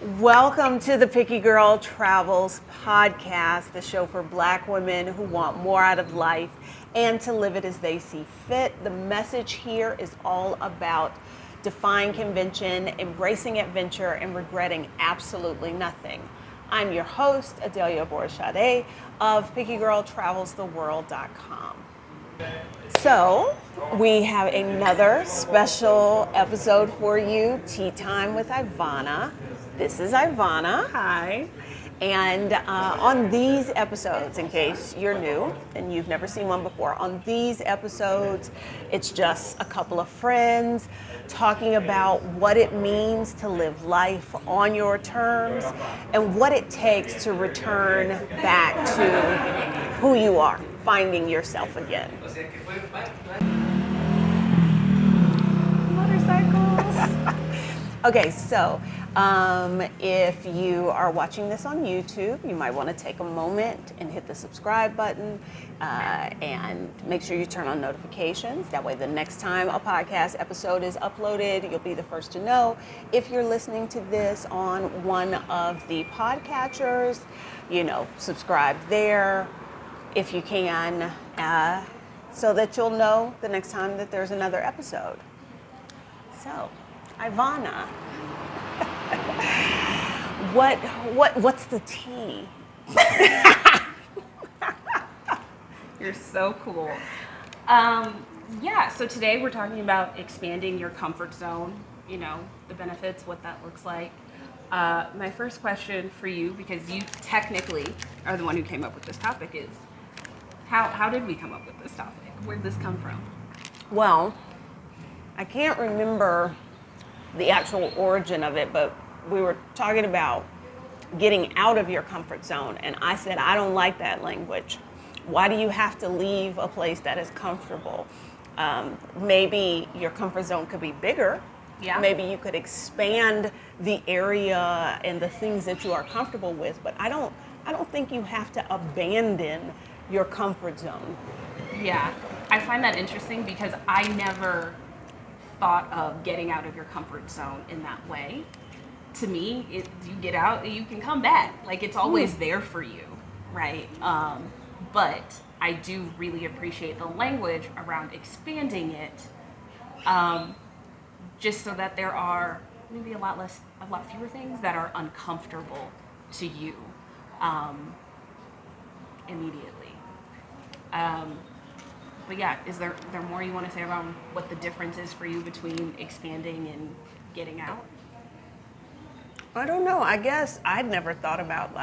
Welcome to the Picky Girl Travels podcast, the show for Black women who want more out of life and to live it as they see fit. The message here is all about defying convention, embracing adventure, and regretting absolutely nothing. I'm your host, Adelia Borishade of PickyGirlTravelsTheWorld.com. So, we have another special episode for you, Tea Time with Ivana. This is Ivana. Hi. And on these episodes, in case you're new and you've never seen one before, on these episodes, it's just a couple of friends talking about what it means to live life on your terms and what it takes to return back to who you are, finding yourself again. Motorcycles. Okay, so if you are watching this on YouTube, you might want to take a moment and hit the subscribe button and make sure you turn on notifications. That way the next time a podcast episode is uploaded, you'll be the first to know. If you're listening to this on one of the podcatchers, subscribe there if you can, so that you'll know the next time that there's another episode. So, Ivana, what's the tea? You're so cool. So today we're talking about expanding your comfort zone, the benefits, what that looks like. My first question for you, because you technically are the one who came up with this topic, is how did we come up with this topic? Where did this come from? Well, I can't remember the actual origin of it, but we were talking about getting out of your comfort zone, and I said, I don't like that language. Why do you have to leave a place that is comfortable? Maybe your comfort zone could be bigger. Yeah. Maybe you could expand the area and the things that you are comfortable with, but I don't think you have to abandon your comfort zone. Yeah, I find that interesting because I never thought of getting out of your comfort zone in that way. To me, you get out, you can come back. Like, it's always there for you, right? But I do really appreciate the language around expanding it, just so that there are maybe a lot fewer things that are uncomfortable to you immediately. But yeah, is there more you want to say around what the difference is for you between expanding and getting out? I don't know. I guess I'd never thought about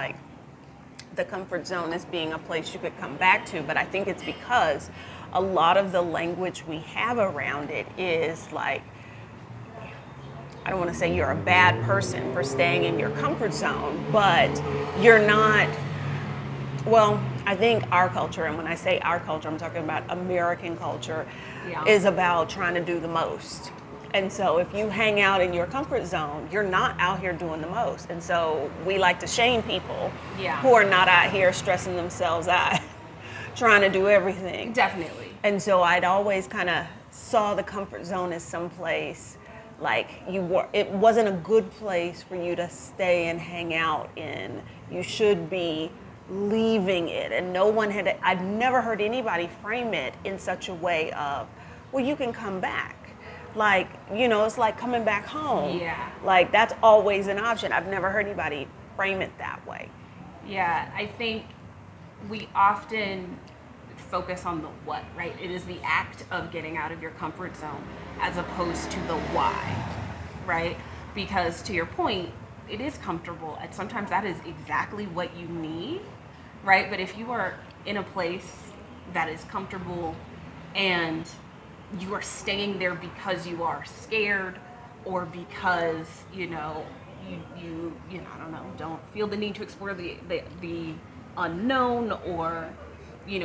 the comfort zone as being a place you could come back to, but I think it's because a lot of the language we have around it is I don't want to say you're a bad person for staying in your comfort zone, but you're not. Well, I think our culture, and when I say our culture, I'm talking about American culture, is about trying to do the most. And so if you hang out in your comfort zone, you're not out here doing the most. And so we like to shame people who are not out here stressing themselves out, trying to do everything. Definitely. And so I'd always kind of saw the comfort zone as someplace it wasn't a good place for you to stay and hang out in. You should be leaving it, and I'd never heard anybody frame it in such a way of, well, you can come back. It's like coming back home. Yeah. That's always an option. I've never heard anybody frame it that way. Yeah, I think we often focus on the what, right? It is the act of getting out of your comfort zone as opposed to the why, right? Because to your point, it is comfortable, and sometimes that is exactly what you need, right? But if you are in a place that is comfortable and you are staying there because you are scared or because you I don't know, don't feel the need to explore the unknown or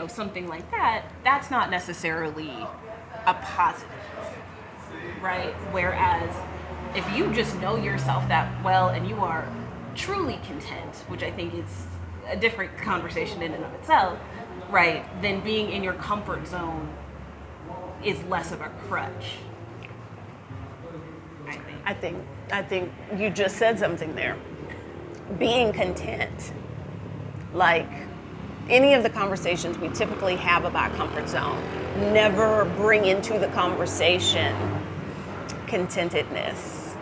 something like that, that's not necessarily a positive, right? Whereas if you just know yourself that well and you are truly content, which I think is a different conversation in and of itself, right, then being in your comfort zone is less of a crutch. I think you just said something there. being content. Like any of the conversations we typically have about comfort zone never bring into the conversation contentedness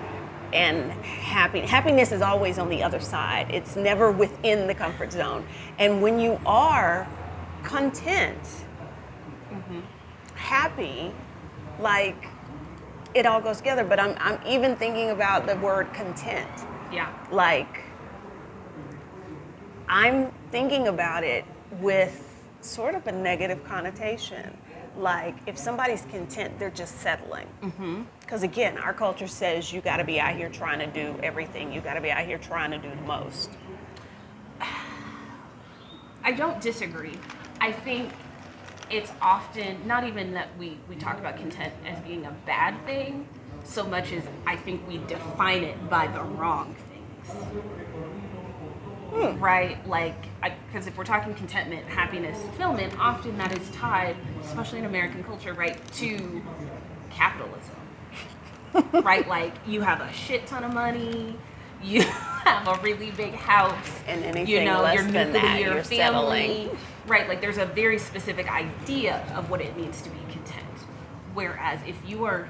and happiness is always on the other side. It's never within the comfort zone. And when you are content, happy, like it all goes together. But I'm even thinking about the word content. Yeah. Like I'm thinking about it with sort of a negative connotation. Like if somebody's content, they're just settling. Because again, our culture says you got to be out here trying to do everything. You got to be out here trying to do the most. I don't disagree. I think it's often not even that we talk about content as being a bad thing, so much as I think we define it by the wrong things. Right? Like, because if we're talking contentment, happiness, fulfillment, often that is tied, especially in American culture, right, to capitalism. Right? Like, you have a shit ton of money, you have a really big house, And anything you know, less your than that, nuclear you're family. settling. Right? Like, there's a very specific idea of what it means to be content. Whereas if you are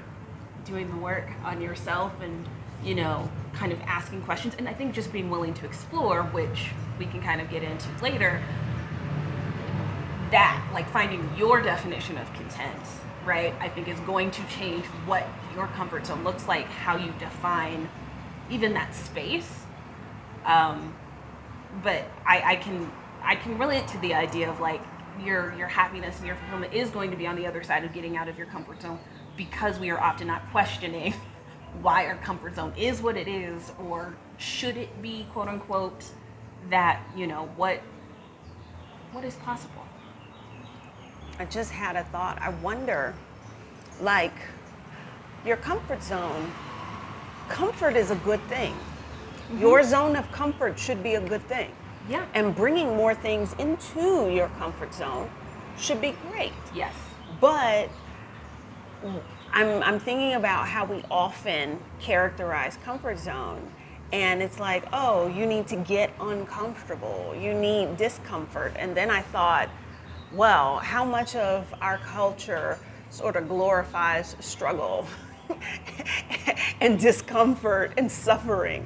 doing the work on yourself and, you know, kind of asking questions, and I think just being willing to explore, which we can kind of get into later, that, like finding your definition of content, right, I think is going to change what your comfort zone looks like, how you define even that space. But I can relate to the idea of like your happiness and your fulfillment is going to be on the other side of getting out of your comfort zone, because we are often not questioning why our comfort zone is what it is, or should it be, quote unquote, that, you know, what is possible. I just had a thought. I wonder, like, your comfort zone, comfort is a good thing. Your zone of comfort should be a good thing. Yeah. And bringing more things into your comfort zone should be great. Yes. But I'm thinking about how we often characterize comfort zone, and it's like, oh, you need to get uncomfortable, you need discomfort. And then I thought, well, how much of our culture sort of glorifies struggle and discomfort and suffering?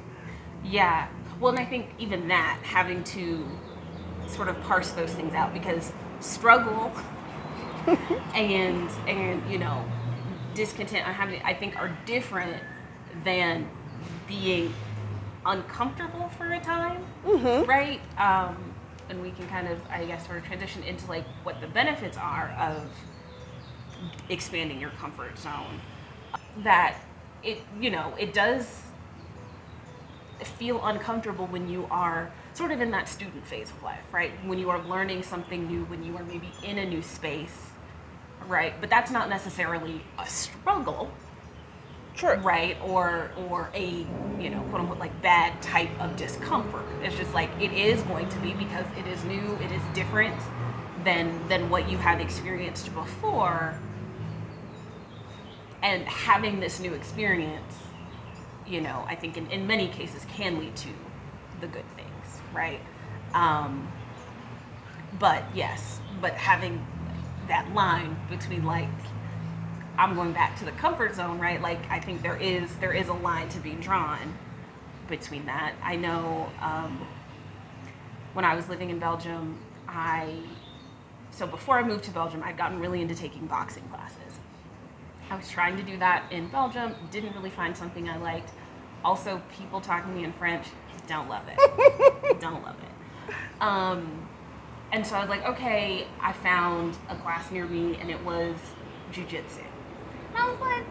Yeah. Well, and I think even that, having to sort of parse those things out, because struggle and you know, discontent, I think are different than being uncomfortable for a time, right? And we can kind of, I guess, sort of transition into like what the benefits are of expanding your comfort zone. That it, you know, it does feel uncomfortable when you are sort of in that student phase of life, right? When you are learning something new, when you are maybe in a new space, right? But that's not necessarily a struggle. True. Right? Or a, you know, quote unquote, like bad type of discomfort. It's just like, it is going to be, because it is new, it is different than what you have experienced before. And having this new experience, you know, I think in many cases can lead to the good things, right? But yes, but having that line between like, I'm going back to the comfort zone, right? Like, I think there is a line to be drawn between that. I know when I was living in Belgium, so before I moved to Belgium, I'd gotten really into taking boxing classes. I was trying to do that in Belgium, didn't really find something I liked. Also, people talking to me in French, don't love it. Don't love it. And so I was like, okay, I found a class near me, and it was jiu-jitsu. And I was like,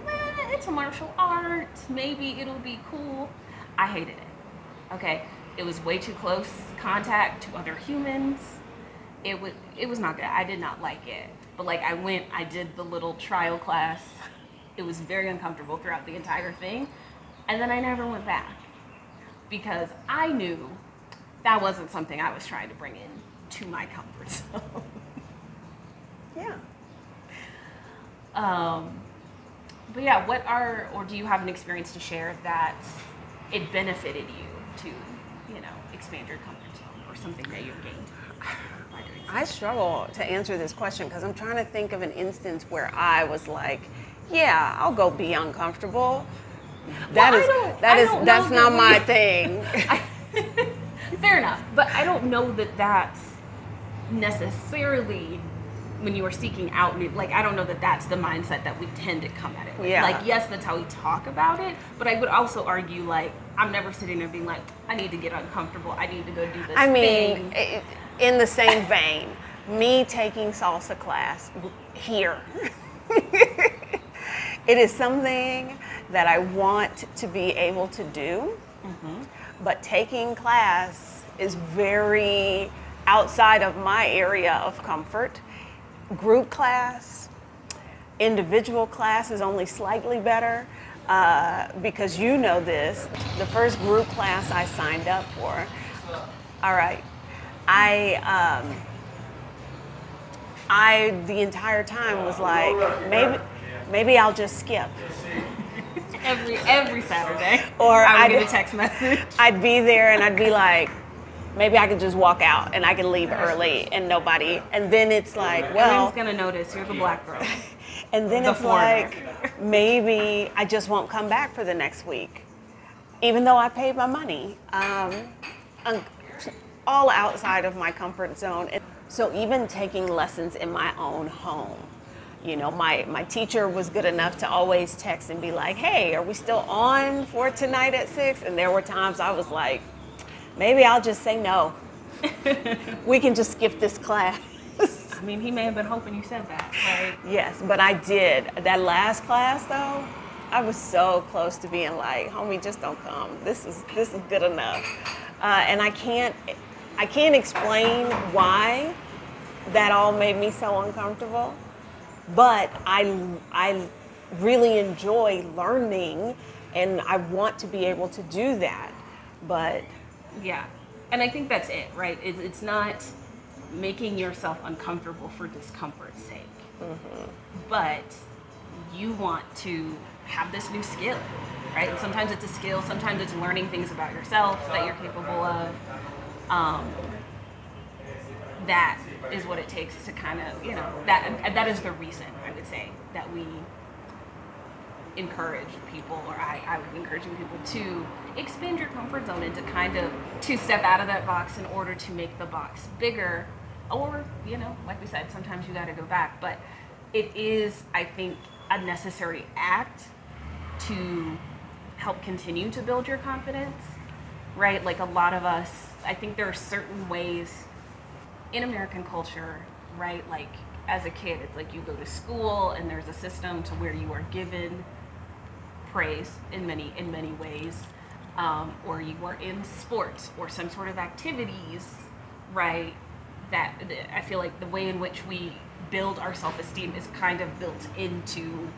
it's a martial art. Maybe it'll be cool. I hated it. Okay, it was way too close contact to other humans. It was not good. I did not like it. But like, I did the little trial class. It was very uncomfortable throughout the entire thing. And then I never went back, because I knew that wasn't something I was trying to bring in to my comfort zone. Yeah. But yeah, or do you have an experience to share that it benefited you to expand your comfort zone or something that you've gained by doing so? I struggle to answer this question because I'm trying to think of an instance where I was like, yeah, I'll go be uncomfortable. That's not my thing. Fair enough, but I don't know that that's necessarily when you are seeking out new, like, I don't know that that's the mindset that we tend to come at it with. Yeah. Like, yes, that's how we talk about it, but I would also argue, like, I'm never sitting there being like, I need to get uncomfortable, I need to go do this thing. In the same vein, me taking salsa class here, it is something that I want to be able to do, but taking class is very outside of my area of comfort. Group class, individual class is only slightly better because you know this. The first group class I signed up for, all right, I the entire time was like, maybe I'll just skip. Every Saturday, Or I would get a text message. I'd be there and I'd be like, maybe I could just walk out and I could leave early and nobody. And then it's like, well, everyone's gonna notice you're the black girl. and then it's like, maybe I just won't come back for the next week, even though I paid my money. All outside of my comfort zone. So even taking lessons in my own home, my teacher was good enough to always text and be like, hey, are we still on for tonight at 6? And there were times I was like, maybe I'll just say no. We can just skip this class. I mean, he may have been hoping you said that, right? Yes, but I did. That last class, though, I was so close to being like, homie, just don't come. This is good enough. And I can't explain why that all made me so uncomfortable, but I really enjoy learning, and I want to be able to do that. But yeah, and I think that's it, right? It's not making yourself uncomfortable for discomfort's sake, but you want to have this new skill, right? And sometimes it's a skill, sometimes it's learning things about yourself that you're capable of. That is what it takes to kind of, that is the reason, I would say, that we encourage people, or I would be encouraging people to expand your comfort zone and to kind of to step out of that box in order to make the box bigger. Or, like we said, sometimes you got to go back, but it is, I think, a necessary act to help continue to build your confidence, right? Like, a lot of us, I think there are certain ways in American culture, right? Like, as a kid, it's like you go to school and there's a system to where you are given praise in many ways, or you are in sports or some sort of activities, right? That I feel like the way in which we build our self-esteem is kind of built into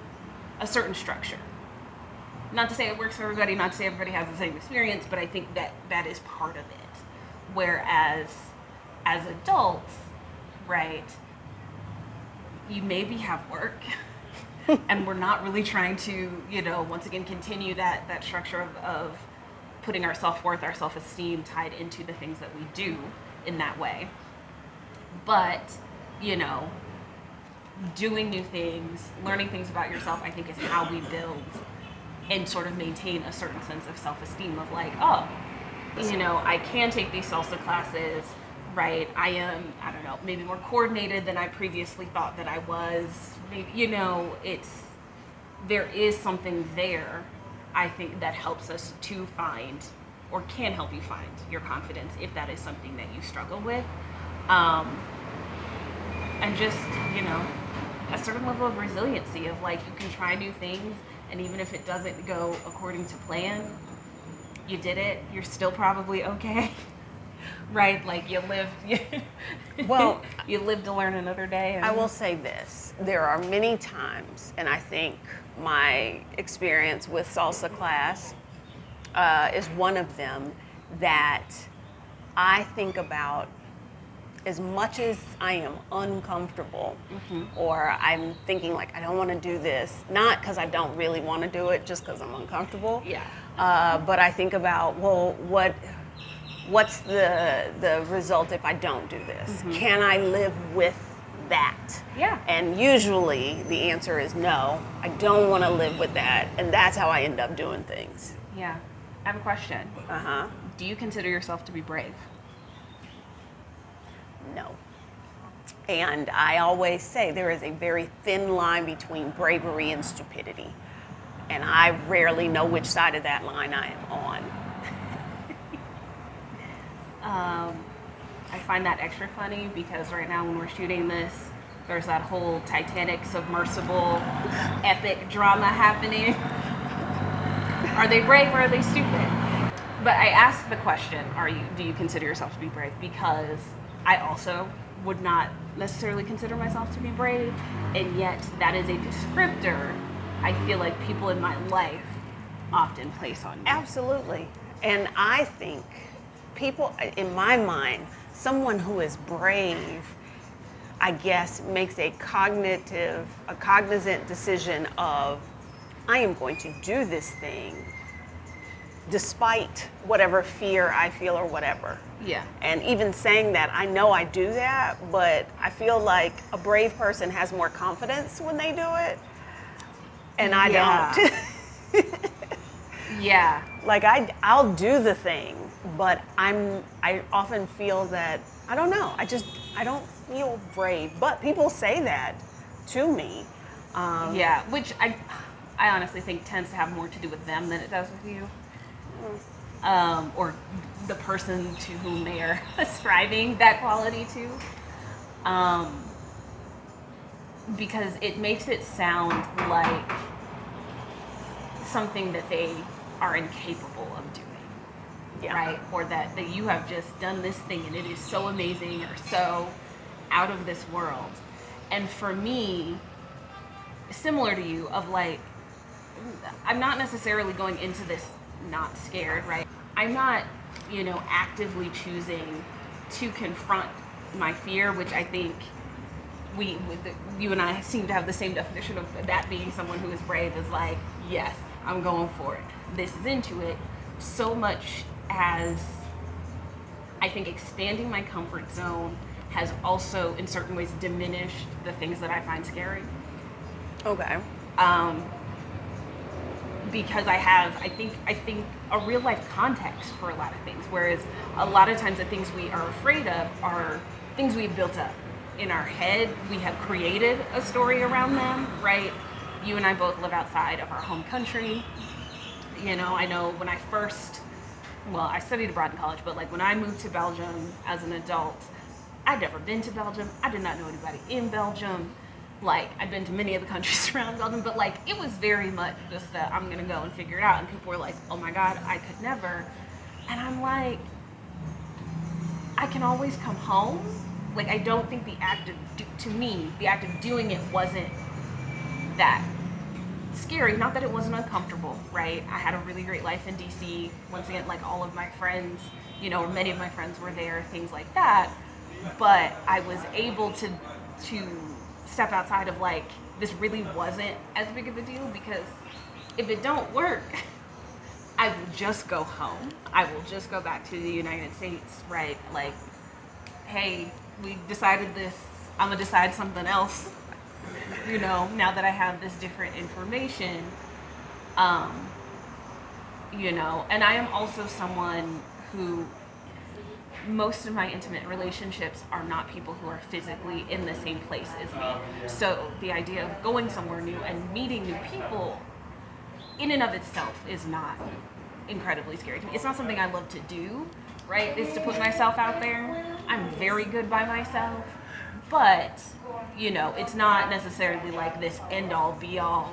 a certain structure. Not to say it works for everybody, not to say everybody has the same experience, but I think that is part of it. Whereas as adults, right, you maybe have work and we're not really trying to, once again, continue that structure of putting our self-worth, our self-esteem tied into the things that we do in that way. But, doing new things, learning things about yourself, I think is how we build and sort of maintain a certain sense of self-esteem of like, oh, I can take these salsa classes, right? I am, I don't know, maybe more coordinated than I previously thought that I was. Maybe, there is something there, I think, that helps us to find, or can help you find, your confidence if that is something that you struggle with. And just, a certain level of resiliency of like, you can try new things, and even if it doesn't go according to plan, you did it, you're still probably okay. Right? Like, you lived to learn another day. I will say this. There are many times, and I think my experience with salsa class is one of them, that I think about as much as I am uncomfortable, or I'm thinking like, I don't want to do this, not because I don't really want to do it, just because I'm uncomfortable. Yeah. But I think about, well, what's the result if I don't do this? Can I live with that? Yeah. And usually the answer is no, I don't want to live with that. And that's how I end up doing things. Yeah. I have a question. Uh-huh. Do you consider yourself to be brave? No. And I always say there is a very thin line between bravery and stupidity. And I rarely know which side of that line I am on. I find that extra funny because right now when we're shooting this, there's that whole Titanic submersible epic drama happening. Are they brave or are they stupid? But I asked the question, do you consider yourself to be brave? Because I also would not necessarily consider myself to be brave, and yet that is a descriptor I feel like people in my life often place on me. Absolutely. And I think people, in my mind, someone who is brave, I guess, makes a cognizant decision of, I am going to do this thing despite whatever fear I feel or whatever. Yeah. And even saying that, I know I do that, but I feel like a brave person has more confidence when they do it. And I don't. Yeah. Like I'll do the thing, but I often feel that, I don't know, I don't feel brave. But people say that to me. Yeah, which I honestly think tends to have more to do with them than it does with you. Or the person to whom they are ascribing that quality to. Because it makes it sound like something that they are incapable of doing. Yeah. Right? Or that you have just done this thing and it is so amazing or so out of this world. And for me, similar to you, of like, I'm not necessarily going into this not scared, right? I'm not, actively choosing to confront my fear, which I think you and I seem to have the same definition of that being someone who is brave, is like, yes, I'm going for it. This is into it. So much as I think expanding my comfort zone has also in certain ways diminished the things that I find scary. Okay. Because I think a real life context for a lot of things, whereas a lot of times the things we are afraid of are things we've built up in our head. We have created a story around them, right? You and I both live outside of our home country. I know when I studied abroad in college, but like when I moved to Belgium as an adult, I'd never been to Belgium. I did not know anybody in Belgium. Like, I'd been to many of the countries around Belgium, but like, it was very much just that I'm gonna go and figure it out. And people were like, oh my God, I could never. And I'm like, I can always come home. Like, I don't think the act of doing it wasn't that scary. Not that it wasn't uncomfortable, right? I had a really great life in DC. Once again, like all of my friends, or many of my friends were there, things like that. But I was able to step outside of like, this really wasn't as big of a deal, because if it don't work, I will just go home. I will just go back to the United States, right? Like, hey, we decided this, I'm gonna decide something else, now that I have this different information. And I am also someone who, most of my intimate relationships are not people who are physically in the same place as me. So the idea of going somewhere new and meeting new people in and of itself is not incredibly scary to me. It's not something I love to do, right? Is to put myself out there. I'm very good by myself, but it's not necessarily like this end all be all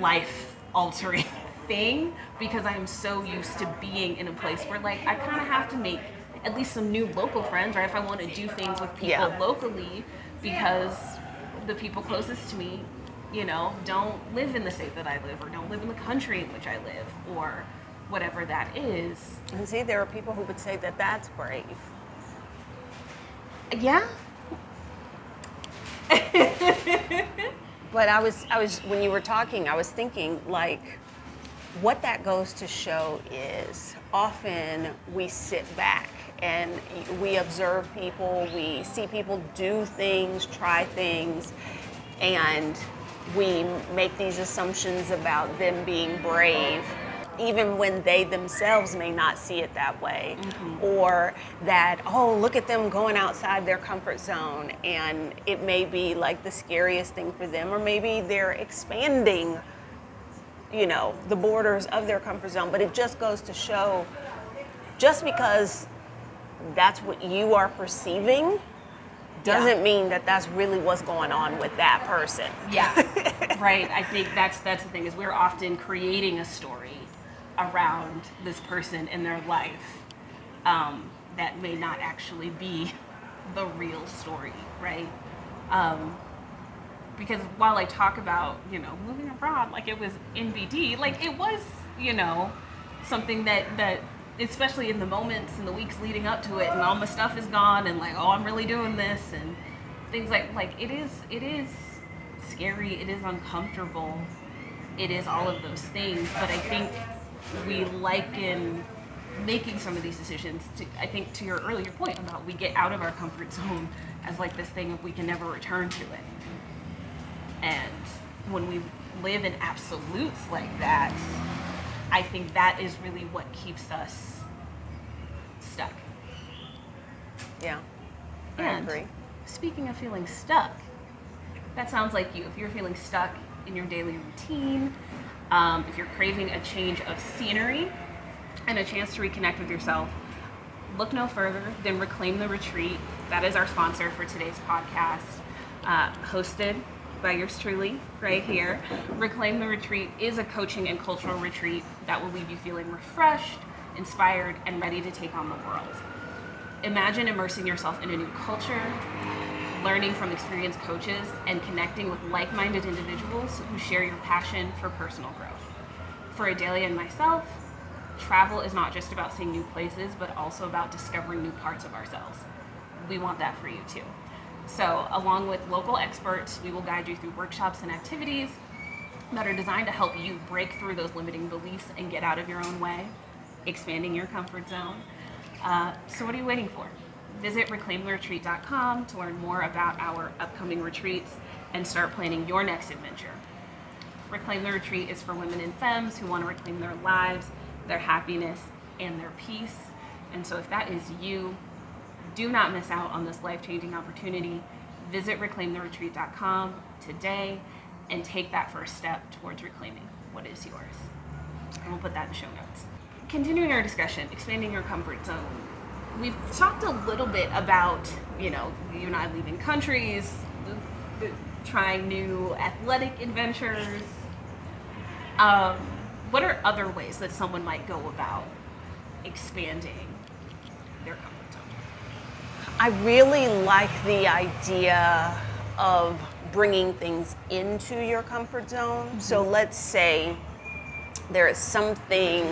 life altering thing, because I am so used to being in a place where like I kind of have to make at least some new local friends, right? If I want to do things with people locally, because the people closest to me, don't live in the state that I live, or don't live in the country in which I live, or whatever that is. And see, there are people who would say that that's brave. Yeah. But I was when you were talking, I was thinking like, what that goes to show is often we sit back and we observe people, we see people do things, try things, and we make these assumptions about them being brave, even when they themselves may not see it that way. Or that, oh, look at them going outside their comfort zone, and it may be like the scariest thing for them, or maybe they're expanding, the borders of their comfort zone. But it just goes to show, just because that's what you are perceiving doesn't mean that that's really what's going on with that person. Yeah, right. I think that's the thing, is we're often creating a story around this person in their life that may not actually be the real story, right? Because while I talk about, moving abroad, like it was NBD, like it was, something that especially in the moments and the weeks leading up to it, and all my stuff is gone, and like, oh, I'm really doing this, and things like it is scary, it is uncomfortable, it is all of those things. But I think we liken making some of these decisions to, I think, to your earlier point about we get out of our comfort zone as like this thing of we can never return to it. And when we live in absolutes like that, I think that is really what keeps us stuck. Yeah, I And agree. speaking of feeling stuck, that sounds like you. If you're feeling stuck in your daily routine, if you're craving a change of scenery and a chance to reconnect with yourself, look no further than Reclaim the Retreat. That is our sponsor for today's podcast, hosted by yours truly, right here. Reclaim the Retreat is a coaching and cultural retreat that will leave you feeling refreshed, inspired, and ready to take on the world. Imagine immersing yourself in a new culture, learning from experienced coaches, and connecting with like-minded individuals who share your passion for personal growth. For Adelia and myself, travel is not just about seeing new places, but also about discovering new parts of ourselves. We want that for you too. So, along with local experts, we will guide you through workshops and activities that are designed to help you break through those limiting beliefs and get out of your own way, expanding your comfort zone. So what are you waiting for? Visit reclaimtheretreat.com to learn more about our upcoming retreats and start planning your next adventure. Reclaim the Retreat is for women and femmes who want to reclaim their lives, their happiness, and their peace. And so if that is you, do not miss out on this life-changing opportunity. Visit reclaimtheretreat.com today and take that first step towards reclaiming what is yours. And we'll put that in show notes. Continuing our discussion, expanding your comfort zone. We've talked a little bit about, you and I leaving countries, trying new athletic adventures. What are other ways that someone might go about expanding their comfort zone? I really like the idea of bringing things into your comfort zone. Mm-hmm. So let's say there is something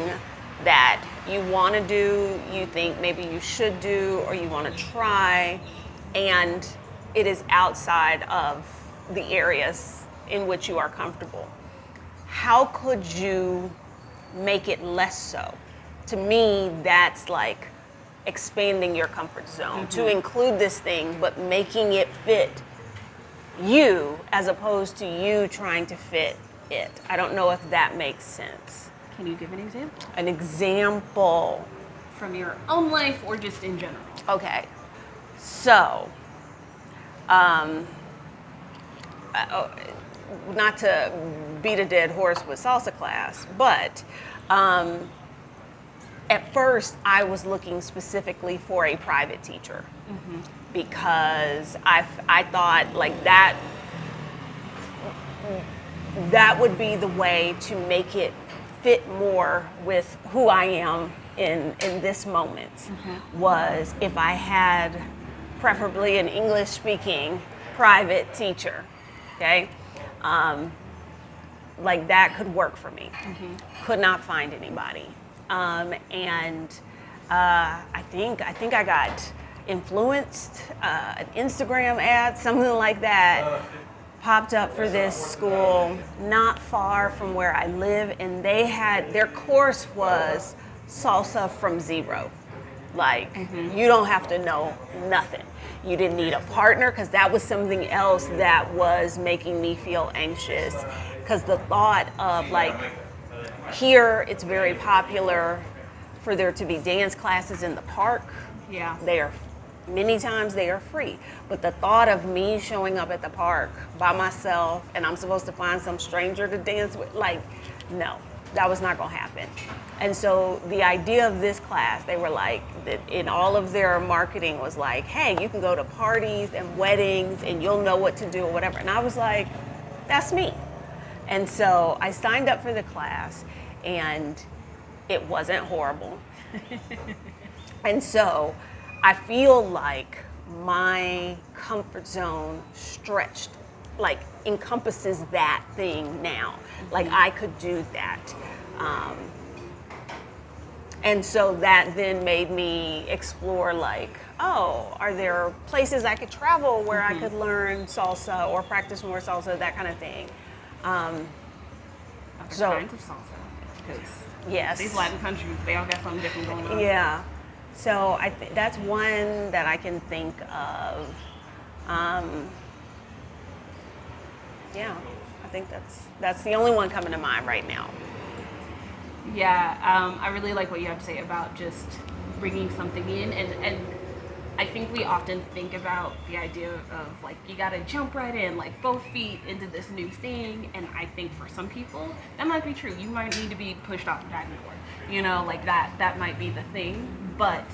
that you want to do, you think maybe you should do, or you want to try, and it is outside of the areas in which you are comfortable. How could you make it less so? To me, that's like expanding your comfort zone, mm-hmm. to include this thing, but making it fit you as opposed to you trying to fit it. I don't know if that makes sense. Can you give an example? An example. From your own life or just in general? Okay. So, not to beat a dead horse with salsa class, but at first I was looking specifically for a private teacher, mm-hmm. because I thought like that would be the way to make it fit more with who I am in this moment, mm-hmm. was if I had preferably an English speaking private teacher, okay? Like that could work for me. Mm-hmm. Could not find anybody. And I think I got influenced, an Instagram ad, something like that, popped up for this school not far from where I live, and their course was salsa from zero. Like, you don't have to know nothing. You didn't need a partner, because that was something else that was making me feel anxious. Because the thought of, like, here it's very popular for there to be dance classes in the park. Yeah. Many times they are free. But the thought of me showing up at the park by myself and I'm supposed to find some stranger to dance with, like, no, that was not gonna happen. And so the idea of this class, they were like, in all of their marketing was like, hey, you can go to parties and weddings and you'll know what to do or whatever. And I was like, that's me. And so I signed up for the class, and it wasn't horrible. And so I feel like my comfort zone stretched, like encompasses that thing now. Like I could do that. And so that then made me explore, like, oh, are there places I could travel where I could learn salsa or practice more salsa, that kind of thing. Other So- kinds of salsa. Because Yes. these Latin countries, they all got something different going on. Yeah. So that's one that I can think of. Yeah, I think that's the only one coming to mind right now. Yeah, I really like what you have to say about just bringing something in, and I think we often think about the idea of, like, you gotta jump right in, like both feet into this new thing, and I think for some people that might be true. You might need to be pushed off the diving board, you know, like that might be the thing, but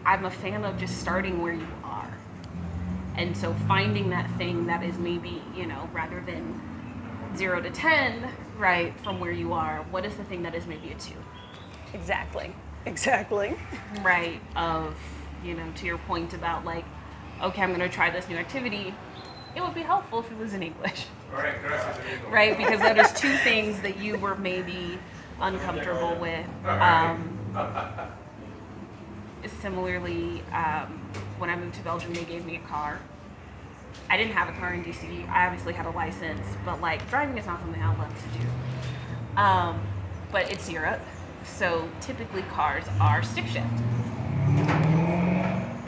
I'm a fan of just starting where you are. And so finding that thing that is maybe, you know, rather than 0 to 10, right, from where you are, what is the thing that is maybe a 2? Exactly. Right, of, you know, to your point about, like, okay, I'm going to try this new activity. It would be helpful if it was in English. Right, because that is 2 things that you were maybe uncomfortable with. Similarly, when I moved to Belgium, they gave me a car. I didn't have a car in DC. I obviously had a license, but, like, driving is not something I love to do. But it's Europe, so typically cars are stick shift.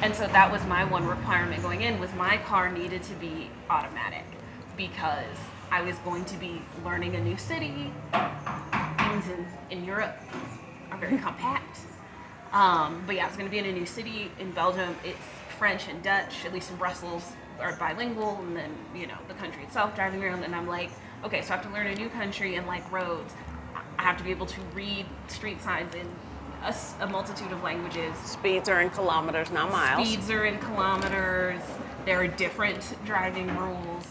And so that was my one requirement going in, was my car needed to be automatic, because I was going to be learning a new city. Things in Europe are very compact. But yeah, I was going to be in a new city. In Belgium, it's French and Dutch, at least in Brussels, are bilingual, and then, you know, the country itself, driving around, and I'm like, okay, so I have to learn a new country and, like, roads. I have to be able to read street signs in a multitude of languages. Speeds are in kilometers, not miles. Speeds are in kilometers. There are different driving rules.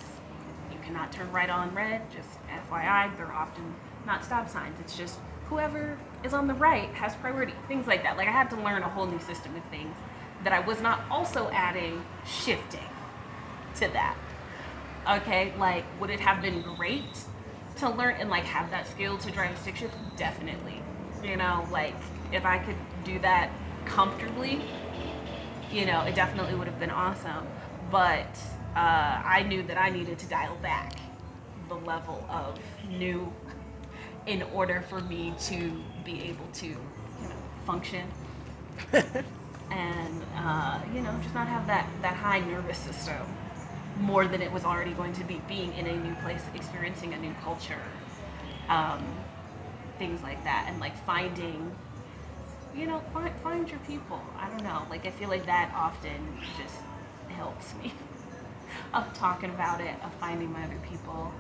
You cannot turn right on red, just FYI. They're often not stop signs. It's just whoever is on the right has priority. Things like that. Like, I had to learn a whole new system of things that I was not also adding shifting to that. Okay, like, would it have been great to learn and, like, have that skill to drive a stick shift? Definitely. You know, like, if I could do that comfortably, you know, it definitely would have been awesome. But I knew that I needed to dial back the level of new in order for me to be able to, you know, function and, you know, just not have that high nervous system more than it was already going to be, being in a new place, experiencing a new culture, things like that. And, like, finding, you know, find your people. I don't know. Like, I feel like that often just helps me of talking about it, of finding my other people.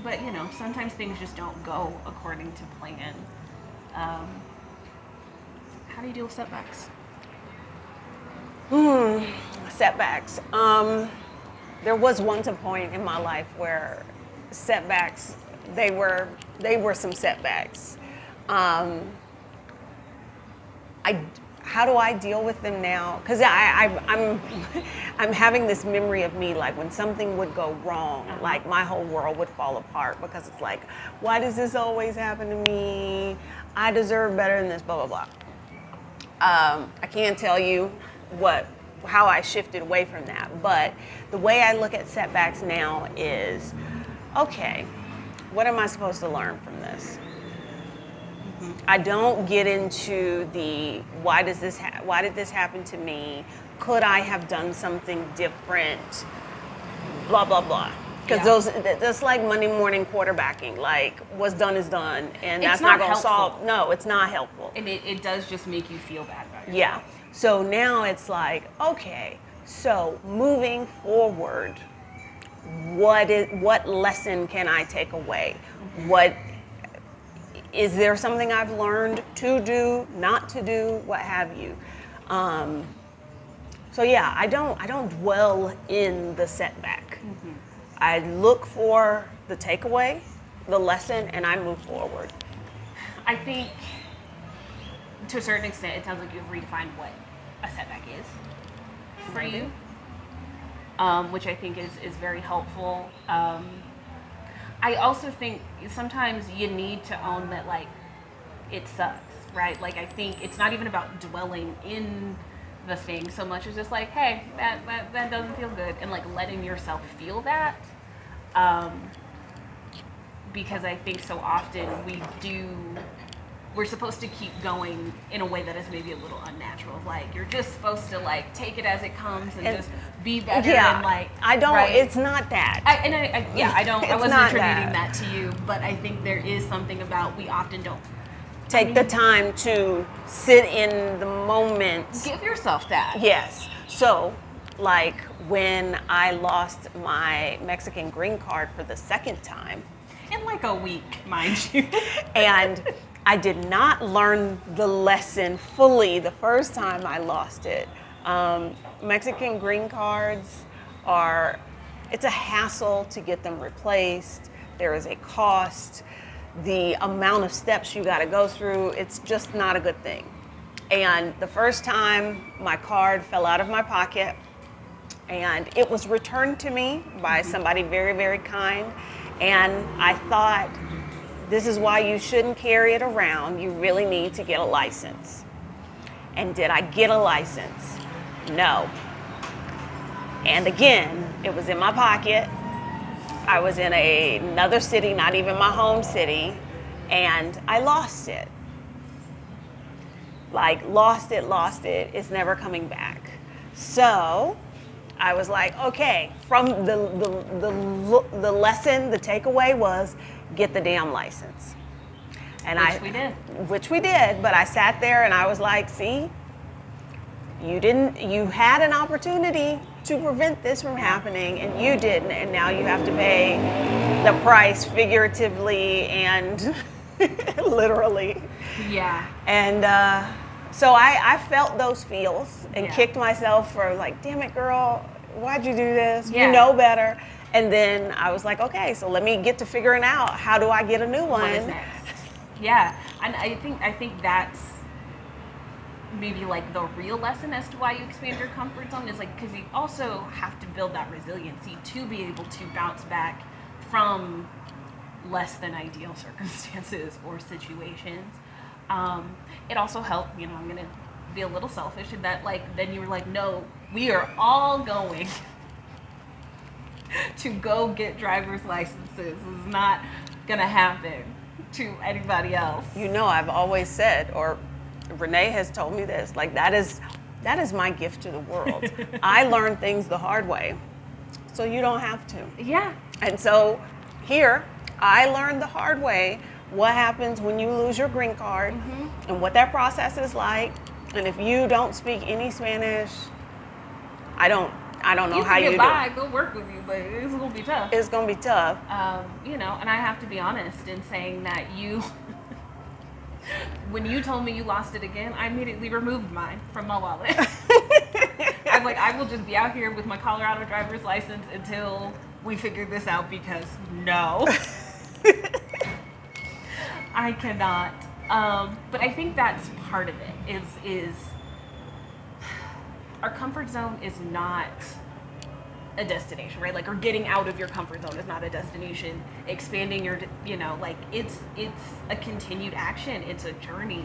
But, you know, sometimes things just don't go according to plan. How do you deal with setbacks? Setbacks. There was once a point in my life where setbacks, they were some setbacks. How do I deal with them now? Because I'm having this memory of me, like, when something would go wrong, like, my whole world would fall apart, because it's like, why does this always happen to me? I deserve better than this, blah, blah, blah. I can't tell you what how I shifted away from that. But the way I look at setbacks now is, okay, what am I supposed to learn from this? I don't get into the why did this happen to me? Could I have done something different? Blah blah blah. Because that's like Monday morning quarterbacking. Like what's done is done, and that's not going to solve. No, it's not helpful. And it does just make you feel bad about yourself. Yeah. So now it's like, okay, so moving forward, what lesson can I take away? What is there something I've learned to do, not to do, what have you? So yeah, I don't dwell in the setback. I look for the takeaway, the lesson, and I move forward. I think to a certain extent, it sounds like you've redefined what a setback is for you, which I think is very helpful. I also think sometimes you need to own that, like, it sucks, right? Like, I think it's not even about dwelling in the thing so much as just like, hey, that doesn't feel good, and like letting yourself feel that. Because I think so often we're supposed to keep going in a way that is maybe a little unnatural. Like you're just supposed to like take it as it comes and just be better. Yeah, and like I don't. Right? It's not that. I wasn't attributing that to you, but I think there is something about we often don't take the time to sit in the moment. Give yourself that. Yes. So, like when I lost my Mexican green card for the second time. In like a week, mind you. And I did not learn the lesson fully the first time I lost it. Mexican green cards it's a hassle to get them replaced. There is a cost. The amount of steps you got to go through, it's just not a good thing. And the first time my card fell out of my pocket and it was returned to me by somebody very, very kind. And I thought, this is why you shouldn't carry it around. You really need to get a license. And did I get a license? No. And again, it was in my pocket. I was in another city, not even my home city, and I lost it. Like, lost it, it's never coming back. So I was like, okay, from the lesson, the takeaway was get the damn license. And Which we did, but I sat there and I was like, see, you had an opportunity to prevent this from happening and you didn't, and now you have to pay the price figuratively and literally. Yeah. And so I felt those feels and kicked myself for like, damn it, girl, why'd you do this? Yeah. You know better. And then I was like, okay, so let me get to figuring out how do I get a new one. What is next? Yeah, and I think that's maybe like the real lesson as to why you expand your comfort zone is like because you also have to build that resiliency to be able to bounce back from less than ideal circumstances or situations. It also helped, I'm gonna be a little selfish in that like then you were like, no, we are all going to go get driver's licenses. This is not gonna happen to anybody else. I've always said, or Renee has told me this, like that is my gift to the world. I learned things the hard way, so you don't have to. Yeah. And so here, I learned the hard way what happens when you lose your green card and what that process is like. And if you don't speak any Spanish, I don't know how you do. Go work with you, but it's gonna be tough. It's gonna be tough. And I have to be honest in saying that when you told me you lost it again, I immediately removed mine from my wallet. I'm like, I will just be out here with my Colorado driver's license until we figure this out because no, I cannot. But I think that's part of it is our comfort zone is not a destination, right? Like, or getting out of your comfort zone is not a destination. Expanding your, like it's a continued action. It's a journey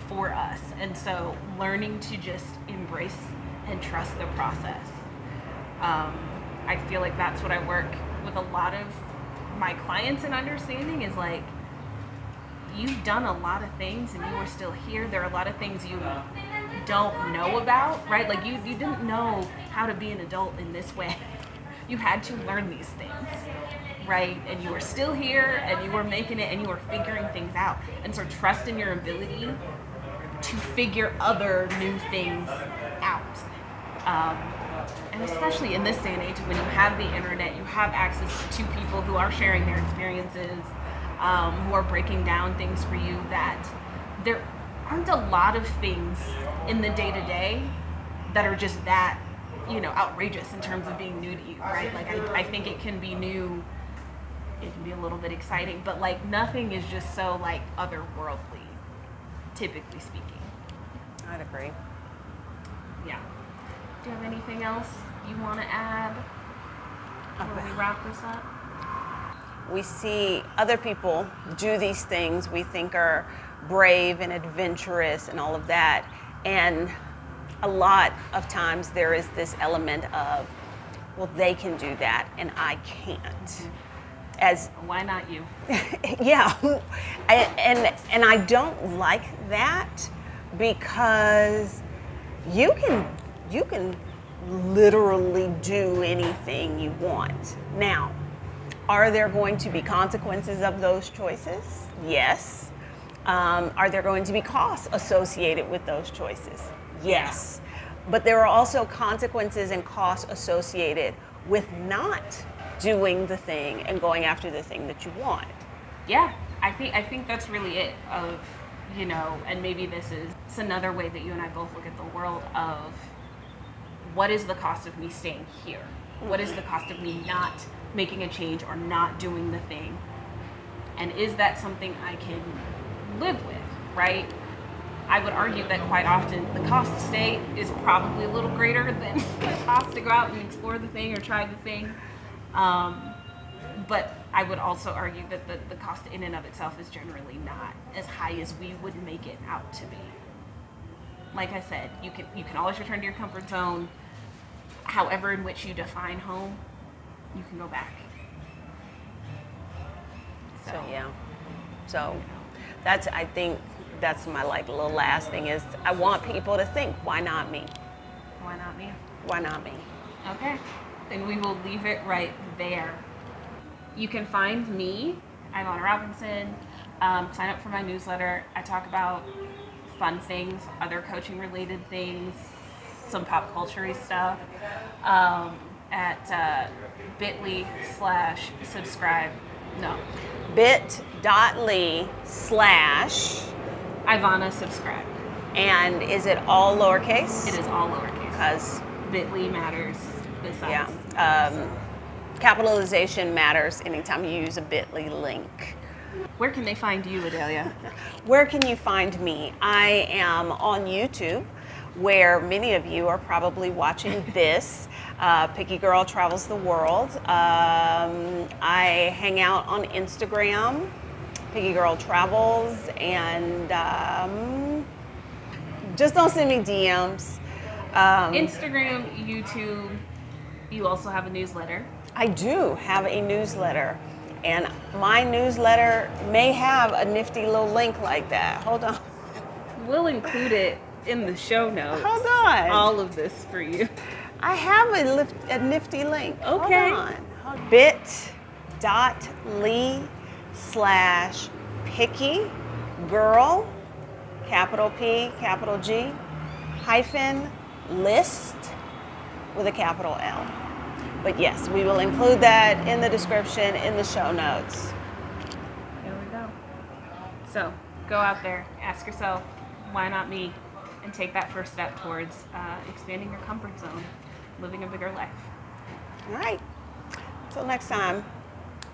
for us. And so learning to just embrace and trust the process. I feel like that's what I work with a lot of my clients in understanding is like, you've done a lot of things and you are still here. There are a lot of things you don't know about, right? Like you didn't know how to be an adult in this way. You had to learn these things, right? And you were still here and you were making it and you were figuring things out. And so trust in your ability to figure other new things out. And especially in this day and age when you have the internet, you have access to people who are sharing their experiences, who are breaking down things for you, that there aren't a lot of things in the day-to-day that are just that, outrageous in terms of being new to you, right? Like I think it can be new, it can be a little bit exciting, but like nothing is just so like otherworldly, typically speaking. I'd agree. Yeah. Do you have anything else you want to add before we wrap this up? We see other people do these things we think are brave and adventurous and all of that. And a lot of times there is this element of, well, they can do that and I can't. Mm-hmm. As why not you? Yeah. And I don't like that because you can literally do anything you want. Now, are there going to be consequences of those choices? Yes. Are there going to be costs associated with those choices? Yes. But there are also consequences and costs associated with not doing the thing and going after the thing that you want. Yeah, I think that's really it. Of and maybe it's another way that you and I both look at the world of what is the cost of me staying here? What is the cost of me not making a change or not doing the thing? And is that something I can live with, right? I would argue that quite often the cost to stay is probably a little greater than the cost to go out and explore the thing or try the thing. But I would also argue that the cost in and of itself is generally not as high as we would make it out to be. Like I said, you can always return to your comfort zone. However in which you define home, you can go back. So yeah. So I think that's my little last thing is I want people to think, why not me? Why not me? Why not me? Okay. Then we will leave it right there. You can find me, Ivana Robinson. Sign up for my newsletter. I talk about fun things, other coaching related things, some pop culture-y stuff at bit.ly/subscribe. No. bit.ly/ Ivana subscribe. And is it all lowercase? It is all lowercase. Because bit.ly matters besides. Yeah. Capitalization matters anytime you use a bit.ly link. Where can they find you, Adelia? Where can you find me? I am on YouTube, where many of you are probably watching this. Picky Girl Travels the World. I hang out on Instagram, Picky Girl Travels, and just don't send me DMs. Instagram, YouTube, you also have a newsletter. I do have a newsletter, and my newsletter may have a nifty little link like that. Hold on. We'll include it in the show notes. Hold on. All of this for you. I have a nifty link. Okay. Hold on. bit.ly/picky girl, capital P, capital G, hyphen list with a capital L. But yes, we will include that in the description, in the show notes. There we go. So go out there, ask yourself, why not me? And take that first step towards expanding your comfort zone, living a bigger life. All right. Until next time.